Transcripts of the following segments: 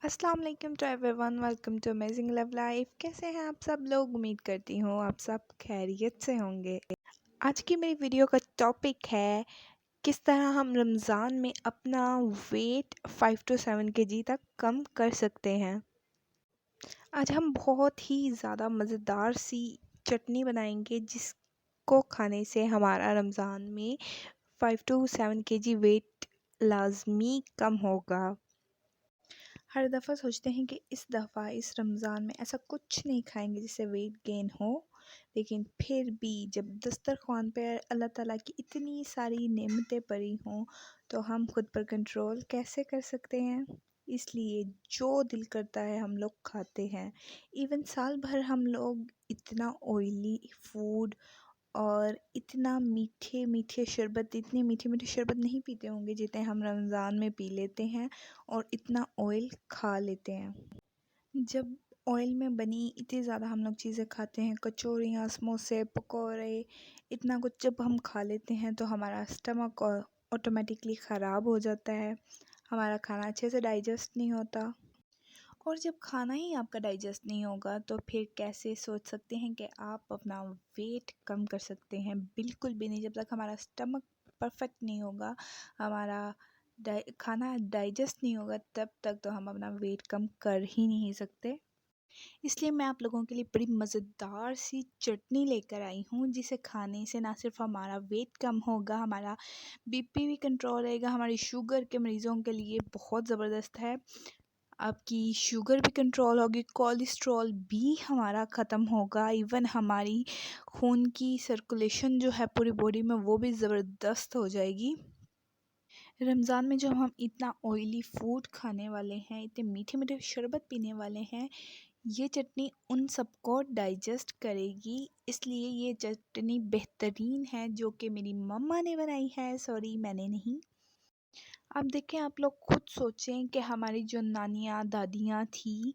अस्सलाम वालेकुम to everyone, welcome to amazing love life. कैसे हैं आप सब लोग? उम्मीद करती हूँ आप सब खैरियत से होंगे। आज की मेरी वीडियो का टॉपिक है किस तरह हम रमज़ान में अपना वेट 5 to 7 kg तक कम कर सकते हैं। आज हम बहुत ही ज़्यादा मज़ेदार सी चटनी बनाएंगे जिसको खाने से हमारा रमज़ान में 5 to 7 kg वेट लाजमी कम होगा। हर दफ़ा सोचते हैं कि इस दफ़ा इस रमज़ान में ऐसा कुछ नहीं खाएंगे जिससे वेट गेन हो, लेकिन फिर भी जब दस्तरख़्वान पे अल्लाह ताला की इतनी सारी नेमतें पड़ी हों तो हम खुद पर कंट्रोल कैसे कर सकते हैं। इसलिए जो दिल करता है हम लोग खाते हैं। इवन साल भर हम लोग इतना ऑयली फूड और इतना मीठे मीठे शरबत इतने मीठे मीठे शरबत नहीं पीते होंगे जितने हम रमज़ान में पी लेते हैं और इतना ऑयल खा लेते हैं। जब ऑयल में बनी इतनी ज़्यादा हम लोग चीज़ें खाते हैं, कचौरियाँ, समोसे, पकौड़े, इतना कुछ जब हम खा लेते हैं तो हमारा स्टमक ऑटोमेटिकली ख़राब हो जाता है, हमारा खाना अच्छे से डाइजेस्ट नहीं होता। और जब खाना ही आपका डाइजेस्ट नहीं होगा तो फिर कैसे सोच सकते हैं कि आप अपना वेट कम कर सकते हैं। बिल्कुल भी नहीं। जब तक हमारा स्टमक परफेक्ट नहीं होगा, हमारा खाना डाइजेस्ट नहीं होगा, तब तक तो हम अपना वेट कम कर ही नहीं सकते। इसलिए मैं आप लोगों के लिए बड़ी मज़ेदार सी चटनी लेकर आई हूँ जिसे खाने से ना सिर्फ हमारा वेट कम होगा, हमारा बीपी भी कंट्रोल रहेगा। हमारी शुगर के मरीज़ों के लिए बहुत ज़बरदस्त है। आपकी शुगर भी कंट्रोल होगी, कोलेस्ट्रॉल भी हमारा ख़त्म होगा। इवन हमारी खून की सर्कुलेशन जो है पूरी बॉडी में वो भी ज़बरदस्त हो जाएगी। रमज़ान में जो हम इतना ऑयली फूड खाने वाले हैं, इतने मीठे मीठे शरबत पीने वाले हैं, ये चटनी उन सबको डाइजेस्ट करेगी। इसलिए ये चटनी बेहतरीन है जो कि मेरी मम्मा ने बनाई है, सॉरी मैंने नहीं। अब देखें, आप लोग खुद सोचें कि हमारी जो नानियाँ दादियाँ थी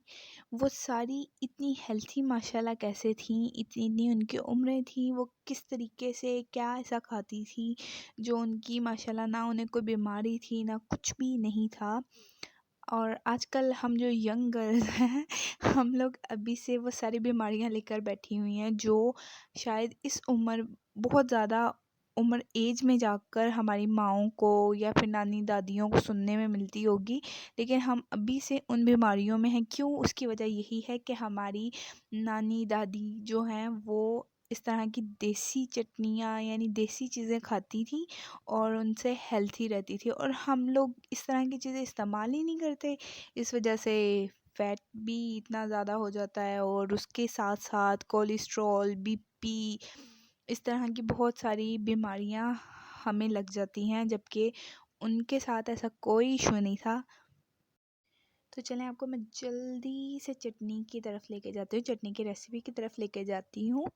वो सारी इतनी हेल्थी माशाल्लाह कैसे थी, इतनी उनकी उम्रें थी, वो किस तरीके से क्या ऐसा खाती थी जो उनकी माशाल्लाह ना उन्हें कोई बीमारी थी ना कुछ भी नहीं था। और आजकल हम जो यंग गर्ल्स हैं हम लोग अभी से वो सारी बीमारियां लेकर बैठी हुई हैं जो शायद इस उम्र बहुत ज़्यादा उम्र एज में जाकर हमारी माओं को या फिर नानी दादियों को सुनने में मिलती होगी, लेकिन हम अभी से उन बीमारियों में हैं। क्यों? उसकी वजह यही है कि हमारी नानी दादी जो हैं वो इस तरह की देसी चटनियाँ यानी देसी चीज़ें खाती थी और उनसे हेल्थी रहती थी, और हम लोग इस तरह की चीज़ें इस्तेमाल ही नहीं करते। इस वजह से फैट भी इतना ज़्यादा हो जाता है और उसके साथ साथ कोलेस्ट्रॉल, बीपी, इस तरह की बहुत सारी बीमारियां हमें लग जाती हैं, जबकि उनके साथ ऐसा कोई इशू नहीं था। तो चलें, आपको मैं जल्दी से चटनी की तरफ लेके जाती हूँ, चटनी की रेसिपी की तरफ लेके जाती हूँ,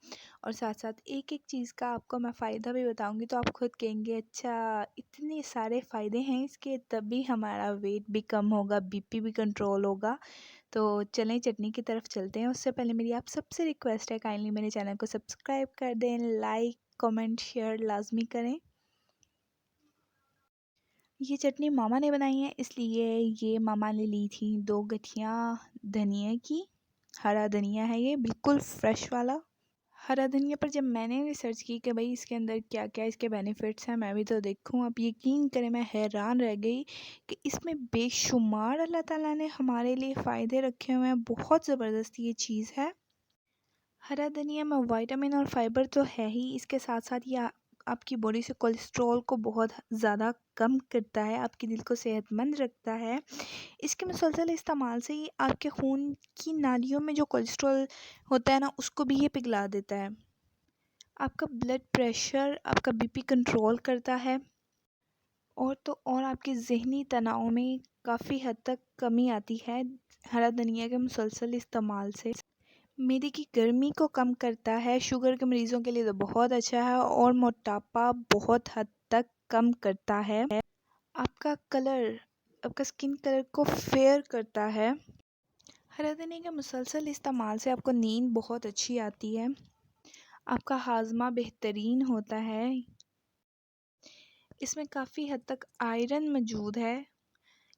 और साथ साथ एक एक चीज़ का आपको मैं फ़ायदा भी बताऊँगी तो आप खुद कहेंगे अच्छा इतने सारे फ़ायदे हैं इसके, तभी हमारा वेट भी कम होगा, बीपी भी कंट्रोल होगा। तो चलें चटनी की तरफ चलते हैं। उससे पहले मेरी आप सबसे रिक्वेस्ट है, काइंडली मेरे चैनल को सब्सक्राइब कर दें, लाइक कमेंट शेयर लाजमी करें। ये चटनी मामा ने बनाई है, इसलिए ये मामा ने ली थी 2 गठियाँ धनिया की। हरा धनिया है ये, बिल्कुल फ्रेश वाला। हरा धनिया पर जब मैंने रिसर्च की कि भाई इसके अंदर क्या क्या इसके बेनिफिट्स हैं, मैं भी तो देखूं, आप यकीन करें मैं हैरान रह गई कि इसमें बेशुमार अल्लाह ताला ने हमारे लिए फ़ायदे रखे हुए हैं। बहुत ज़बरदस्त ये चीज़ है। हरा धनिया में विटामिन और फाइबर तो है ही, इसके साथ साथ ये आपकी बॉडी से कोलेस्ट्रॉल को बहुत ज़्यादा कम करता है, आपके दिल को सेहतमंद रखता है। इसके मुसलसल इस्तेमाल से ही आपके खून की नालियों में जो कोलेस्ट्रॉल होता है ना, उसको भी ये पिघला देता है। आपका ब्लड प्रेशर, आपका बीपी कंट्रोल करता है, और तो और आपके ज़हनी तनाव में काफ़ी हद तक कमी आती है हरा धनिया के मुसलसल इस्तेमाल से। मैदे की गर्मी को कम करता है, शुगर के मरीज़ों के लिए तो बहुत अच्छा है, और मोटापा बहुत हद तक कम करता है। आपका कलर, आपका स्किन कलर को फेयर करता है। हरा धनिया के मुसलसल इस्तेमाल से आपको नींद बहुत अच्छी आती है, आपका हाजमा बेहतरीन होता है, इसमें काफ़ी हद तक आयरन मौजूद है,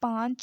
5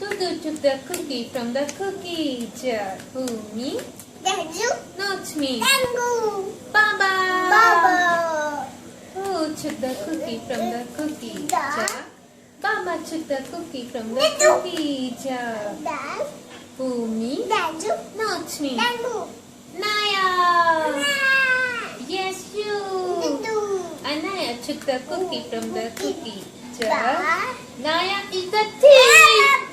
Who took the cookie from the cookie jar? Who, me? Dadju. Not me. Dangu. Baba. Baba. Who took the cookie from the cookie Da. jar? Baba took the cookie from the Dadju. cookie jar. Dan. Who, me? Dadju. Not me. Dangu. Naya. Ah. Yes, you. Dadju. Anaya took the cookie from the cookie jar. Da. Naya is the thief.